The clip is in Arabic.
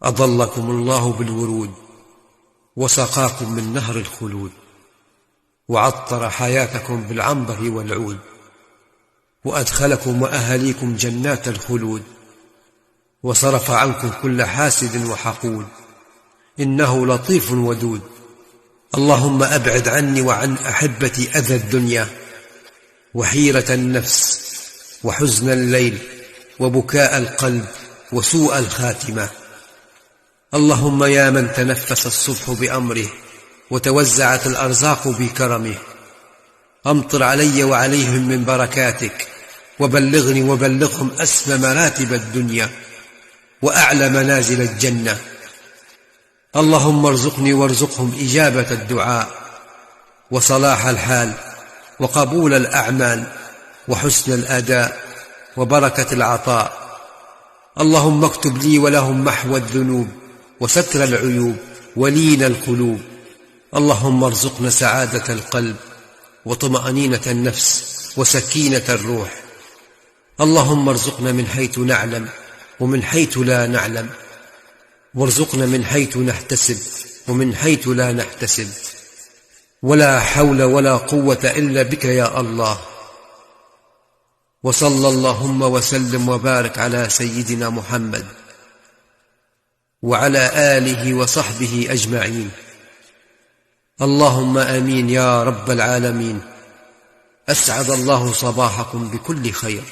أظلكم الله بالورود، وسقاكم من نهر الخلود، وعطر حياتكم بالعنبر والعود، وأدخلكم وأهليكم جنات الخلود، وصرف عنكم كل حاسد وحقود، إنه لطيف ودود. اللهم أبعد عني وعن أحبتي أذى الدنيا، وحيرة النفس، وحزن الليل، وبكاء القلب، وسوء الخاتمة. اللهم يا من تنفس الصبح بأمره، وتوزعت الأرزاق بكرمه، أمطر علي وعليهم من بركاتك، وبلغني وبلغهم أسمى مراتب الدنيا، وأعلى منازل الجنة. اللهم ارزقني وارزقهم إجابة الدعاء، وصلاح الحال، وقبول الأعمال، وحسن الأداء، وبركة العطاء. اللهم اكتب لي ولهم محو الذنوب، وستر العيوب، ولين القلوب. اللهم ارزقنا سعادة القلب، وطمأنينة النفس، وسكينة الروح. اللهم ارزقنا من حيث نعلم، ومن حيث لا نعلم، وارزقنا من حيث نحتسب، ومن حيث لا نحتسب. ولا حول ولا قوة إلا بك يا الله. وصلى اللهم وسلم وبارك على سيدنا محمد وعلى آله وصحبه أجمعين. اللهم آمين يا رب العالمين. أسعد الله صباحكم بكل خير.